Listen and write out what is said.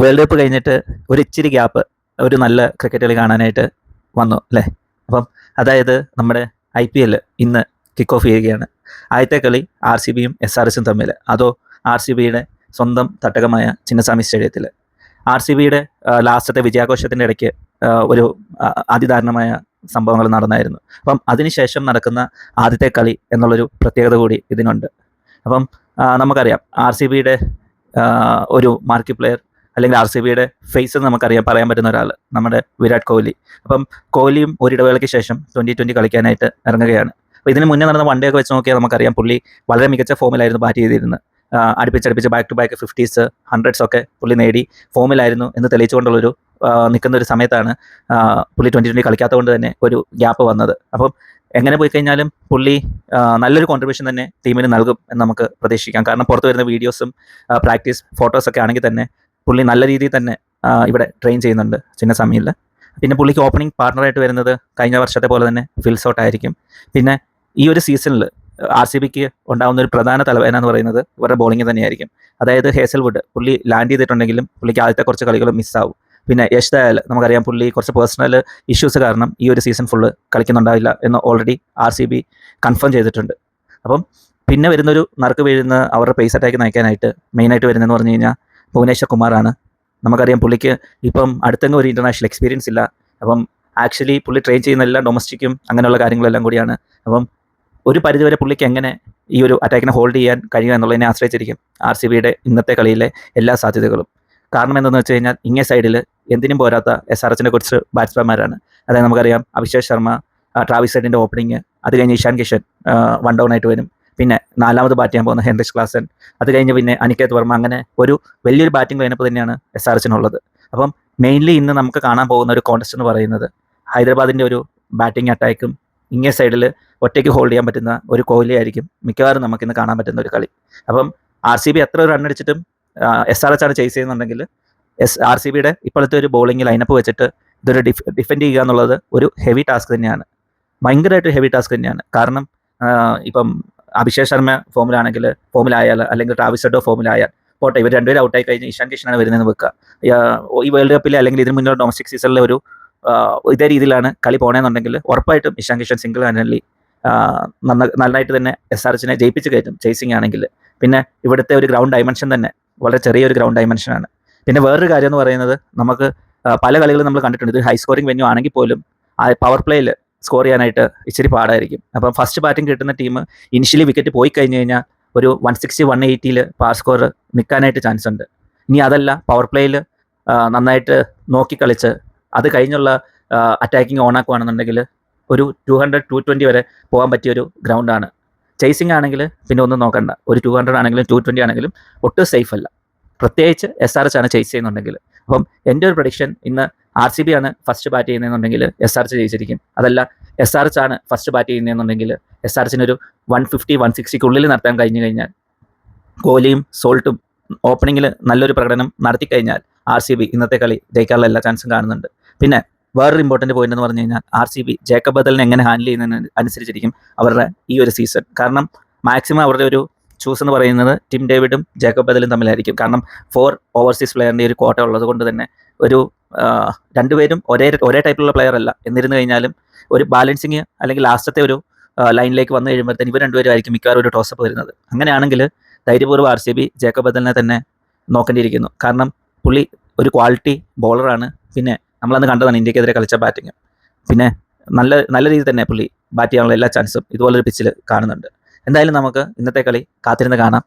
World cup കഴിഞ്ഞിട്ട് ഒരു ഇച്ചിരി ഗ്യാപ്പ് ഒരു നല്ല ക്രിക്കറ്റ് കളി കാണാനായിട്ട് വന്നു അല്ലേ. അപ്പം അതായത് നമ്മുടെ IPL ഇന്ന് കിക്ക് ഓഫ് ചെയ്യുകയാണ്. ആദ്യത്തെ കളി RCBയും SRHും തമ്മിൽ, അതോ RCBയുടെ സ്വന്തം തട്ടകമായ ചിന്നസ്വാമി സ്റ്റേഡിയത്തിൽ. RCBയുടെ ലാസ്റ്റത്തെ വിജയാഘോഷത്തിൻ്റെ ഇടയ്ക്ക് ഒരു അതിദാരുണമായ സംഭവങ്ങൾ നടന്നായിരുന്നു. അപ്പം അതിനുശേഷം നടക്കുന്ന ആദ്യത്തെ കളി എന്നുള്ളൊരു പ്രത്യേകത കൂടി ഇതിനുണ്ട്. അപ്പം നമുക്കറിയാം RCBയുടെ ഒരു മാർക്കി പ്ലെയർ അല്ലെങ്കിൽ RCBയുടെ ഫേസ് എന്ന് നമുക്കറിയാം, പറയാൻ പറ്റുന്ന ഒരാൾ നമ്മുടെ വിരാട് കോഹ്ലി. അപ്പം കോഹ്ലിയും ഒരിടവേളയ്ക്ക് ശേഷം 2020 കളിക്കാനായിട്ട് ഇറങ്ങുകയാണ്. അപ്പോൾ ഇതിന് മുന്നേ നടന്ന 1 ഡേ ഒക്കെ വെച്ച് നോക്കിയാൽ നമുക്കറിയാം പുള്ളി വളരെ മികച്ച ഫോമിലായിരുന്നു ബാറ്റ് ചെയ്തിരുന്നത്. അടുപ്പിച്ചടുപ്പിച്ച് back to back 50s 100s ഒക്കെ പുള്ളി നേടി ഫോമിലായിരുന്നു എന്ന് തെളിയിച്ചുകൊണ്ടുള്ളൊരു നിൽക്കുന്ന ഒരു സമയത്താണ് പുള്ളി 2020 കളിക്കാത്തത് കൊണ്ട് തന്നെ ഒരു ഗ്യാപ്പ് വന്നത്. അപ്പം എങ്ങനെ പോയി കഴിഞ്ഞാലും പുള്ളി നല്ലൊരു കോൺട്രിബ്യൂഷൻ തന്നെ ടീമിന് നൽകും എന്ന് നമുക്ക് പ്രതീക്ഷിക്കാം. കാരണം പുറത്ത് വരുന്ന വീഡിയോസും പ്രാക്ടീസ് ഫോട്ടോസൊക്കെ ആണെങ്കിൽ തന്നെ പുള്ളി നല്ല രീതിയിൽ തന്നെ ഇവിടെ ട്രെയിൻ ചെയ്യുന്നുണ്ട് ചിന്നസ്വാമിയിൽ. പിന്നെ പുള്ളിക്ക് ഓപ്പണിംഗ് പാർട്ണറായിട്ട് വരുന്നത് കഴിഞ്ഞ വർഷത്തെ പോലെ തന്നെ ഫിൽ സോട്ട് ആയിരിക്കും. പിന്നെ ഈ ഒരു സീസണിൽ RCBക്ക് ഉണ്ടാകുന്ന ഒരു പ്രധാന തലവേദന എന്ന് പറയുന്നത് ഇവരുടെ ബോളിംഗ് തന്നെയായിരിക്കും. അതായത് ഹേസൽവുഡ് പുള്ളി ലാൻഡ് ചെയ്തിട്ടുണ്ടെങ്കിലും പുള്ളിക്ക് ആദ്യത്തെ കുറച്ച് കളികൾ മിസ്സാവും. പിന്നെ യശ് ദയാൽ നമുക്കറിയാം പുള്ളി കുറച്ച് പേഴ്സണൽ ഇഷ്യൂസ് കാരണം ഈ ഒരു സീസൺ ഫുള്ള് കളിക്കുന്നുണ്ടാവില്ല എന്ന് ഓൾറെഡി RCB കൺഫേം ചെയ്തിട്ടുണ്ട്. അപ്പം പിന്നെ വരുന്നൊരു നറുക്ക് വീഴുന്ന അവരുടെ പേസ് അറ്റാക്ക് നയിക്കാനായിട്ട് മെയിനായിട്ട് വരുന്നതെന്ന് പറഞ്ഞു കഴിഞ്ഞാൽ ഭുവനേശ്വർ കുമാറാണ്. നമുക്കറിയാം പുള്ളിക്ക് ഇപ്പം അടുത്തെങ്കിലും ഒരു ഇൻ്റർനാഷണൽ എക്സ്പീരിയൻസ് ഇല്ല. അപ്പം ആക്ച്വലി പുള്ളി ട്രെയിൻ ചെയ്യുന്ന എല്ലാം ഡൊമസ്റ്റിക്കും അങ്ങനെയുള്ള കാര്യങ്ങളെല്ലാം കൂടിയാണ്. അപ്പം ഒരു പരിധിവരെ പുള്ളിക്ക് എങ്ങനെ ഈ ഒരു അറ്റാക്കിനെ ഹോൾഡ് ചെയ്യാൻ കഴിയുക എന്നുള്ളതിനെ ആശ്രയിച്ചിരിക്കും RCBയുടെ ഇന്നത്തെ കളിയിലെ എല്ലാ സാധ്യതകളും. കാരണം എന്തെന്ന് വെച്ച് കഴിഞ്ഞാൽ ഇങ്ങേ സൈഡിൽ എന്തിനും പോരാത്ത SRHനെ കുറിച്ച് ബാറ്റ്സ്മാൻമാരാണ്. അതായത് നമുക്കറിയാം അഭിഷേക് ശർമ്മ, ട്രാവിസ് ഹെഡിൻ്റെ ഓപ്പണിങ്, അത് കഴിഞ്ഞ് ഇഷാൻ കിഷൻ 1 ഡൗൺ ആയിട്ട് വരും. പിന്നെ 4ാമത് ബാറ്റ് ചെയ്യാൻ പോകുന്ന ഹെൻറിച്ച് ക്ലാസൻ, അത് കഴിഞ്ഞ് പിന്നെ അനികേത് വർമ്മ. അങ്ങനെ ഒരു വലിയൊരു ബാറ്റിംഗ് ലൈനപ്പ് തന്നെയാണ് SRHനുള്ളത്. അപ്പം മെയിൻലി ഇന്ന് നമുക്ക് കാണാൻ പോകുന്ന ഒരു കോൺടെസ്റ്റ് എന്ന് പറയുന്നത് ഹൈദരാബാദിൻ്റെ ഒരു ബാറ്റിംഗ് അറ്റാക്കും ഇങ്ങേ സൈഡിൽ ഒറ്റയ്ക്ക് ഹോൾഡ് ചെയ്യാൻ പറ്റുന്ന ഒരു കോഹ്ലി ആയിരിക്കും മിക്കവാറും നമുക്കിന്ന് കാണാൻ പറ്റുന്ന ഒരു കളി. അപ്പം RCB എത്ര റൺ അടിച്ചിട്ടും SRH ആണ് ചേസ് ചെയ്യുന്നുണ്ടെങ്കിൽ RCBയുടെ ഇപ്പോഴത്തെ ഒരു ബോളിംഗ് ലൈനപ്പ് വെച്ചിട്ട് ഇതൊരു ഡിഫെൻഡ് ചെയ്യുക എന്നുള്ളത് ഒരു ഹെവി ടാസ്ക് തന്നെയാണ്, ഭയങ്കരമായിട്ട് ഹെവി ടാസ്ക് തന്നെയാണ്. കാരണം ഇപ്പം അഭിഷേക് ശർമ്മ ഫോമിലായാൽ അല്ലെങ്കിൽ ട്രാവിസ് ഹെഡോ ഫോമിലായാൽ പോട്ടെ, ഇവർ രണ്ടുപേരും ഔട്ടായി കഴിഞ്ഞ് ഇഷാൻ കിഷനാണ് വരുന്നതെന്ന് വെക്കുക. ഈ വേൾഡ് കപ്പിൽ അല്ലെങ്കിൽ ഇതിന് മുന്നേ ഡൊമസ്റ്റിക് സീസണിലെ ഒരു ഇതേ രീതിയിലാണ് കളി പോകണമെന്നുണ്ടെങ്കിൽ ഉറപ്പായിട്ടും ഇഷാൻ കിഷൻ സിംഗിൾ ഹാൻഡ്ലി നന്നായിട്ട് തന്നെ SRHനെ ജയിപ്പിച്ച് കയറ്റും ചേസിങ് ആണെങ്കിൽ. പിന്നെ ഇവിടുത്തെ ഒരു ഗ്രൗണ്ട് ഡയമെൻഷൻ തന്നെ വളരെ ചെറിയൊരു ഗ്രൗണ്ട് ഡയമെൻഷനാണ്. പിന്നെ വേറൊരു കാര്യം എന്ന് പറയുന്നത്, നമുക്ക് പല കളികളും നമ്മൾ കണ്ടിട്ടുണ്ട്, ഇത് ഹൈ സ്കോറിംഗ് വെന്യൂ ആണെങ്കിൽ പോലും ആ പവർ പ്ലേയിൽ സ്കോർ ചെയ്യാനായിട്ട് ഇച്ചിരി പാടായിരിക്കും. അപ്പം ഫസ്റ്റ് ബാറ്റിംഗ് കിട്ടുന്ന ടീം ഇനിഷ്യലി വിക്കറ്റ് പോയി കഴിഞ്ഞ് കഴിഞ്ഞാൽ ഒരു 160 180 പാർ സ്കോർ നിൽക്കാനായിട്ട് ചാൻസ് ഉണ്ട്. ഇനി അതല്ല, പവർ പ്ലേയിൽ നന്നായിട്ട് നോക്കി കളിച്ച് അത് കഴിഞ്ഞുള്ള അറ്റാക്കിങ് ഓൺ ആക്കുകയാണെന്നുണ്ടെങ്കിൽ ഒരു 200 220 വരെ പോകാൻ പറ്റിയൊരു ഗ്രൗണ്ടാണ്. ചേസിങ് ആണെങ്കിൽ പിന്നെ ഒന്നും നോക്കണ്ട, ഒരു 200 ആണെങ്കിലും 220 ആണെങ്കിലും ഒട്ടും സേഫ് അല്ല, പ്രത്യേകിച്ച് SRH ആണ് ചേസ് ചെയ്യുന്നുണ്ടെങ്കിൽ. അപ്പം എൻ്റെ ഒരു പ്രഡിക്ഷൻ, ഇന്ന് RCB ആണ് ഫസ്റ്റ് ബാറ്റ് ചെയ്യുന്നതെന്നുണ്ടെങ്കിൽ SRH ജയിച്ചിരിക്കും. അതല്ല, SRH ആണ് ഫസ്റ്റ് ബാറ്റ് ചെയ്യുന്നതെന്നുണ്ടെങ്കിൽ SRHനൊരു 150 160 നടത്താൻ കഴിഞ്ഞു കഴിഞ്ഞാൽ, കോഹ്ലിയും സോൾട്ടും ഓപ്പണിങ്ങിൽ നല്ലൊരു പ്രകടനം നടത്തി കഴിഞ്ഞാൽ RCB ഇന്നത്തെ കളി ജയിക്കാനുള്ള എല്ലാ ചാൻസും കാണുന്നുണ്ട്. പിന്നെ വേറൊരു ഇമ്പോർട്ടൻറ്റ് പോയിന്റ് എന്ന് പറഞ്ഞു കഴിഞ്ഞാൽ RCB ജേക്കബ് ബദലിനെ എങ്ങനെ ഹാൻഡിൽ ചെയ്യുന്നതിന് അനുസരിച്ചിരിക്കും അവരുടെ ഈ ഒരു സീസൺ. കാരണം മാക്സിമം അവരുടെ ഒരു ചൂസ് എന്ന് പറയുന്നത് ടിം ഡേവിഡും ജേക്കബ് ബദലും തമ്മിലായിരിക്കും. കാരണം 4 ഓവർസീസ് പ്ലെയറിൻ്റെ ഒരു കോട്ട ഉള്ളത് കൊണ്ട് തന്നെ ഒരു രണ്ടുപേരും ഒരേ ടൈപ്പിലുള്ള പ്ലെയർ അല്ല. എന്നിരുന്നു കഴിഞ്ഞാലും ഒരു ബാലൻസിങ് അല്ലെങ്കിൽ ലാസ്റ്റത്തെ ഒരു ലൈനിലേക്ക് വന്നു കഴിയുമ്പോഴത്തേന് ഇവർ രണ്ടുപേരും ആയിരിക്കും മിക്കവാറും ഒരു ടോസപ്പ് വരുന്നത്. അങ്ങനെയാണെങ്കിൽ ധൈര്യപൂർവ്വം RCB ജേക്കബ് ബദലിനെ തന്നെ നോക്കേണ്ടിയിരിക്കുന്നു. കാരണം പുള്ളി ഒരു ക്വാളിറ്റി ബോളറാണ്. പിന്നെ നമ്മളന്ന് കണ്ടതാണ് ഇന്ത്യക്കെതിരെ കളിച്ച ബാറ്റിങ്. പിന്നെ നല്ല രീതിയിൽ തന്നെ പുള്ളി ബാറ്റ് ചെയ്യാനുള്ള എല്ലാ ചാൻസും ഇതുപോലൊരു പിച്ചിൽ കാണുന്നുണ്ട്. എന്തായാലും നമുക്ക് ഇന്നത്തെ കളി കാത്തിരുന്ന് കാണാം.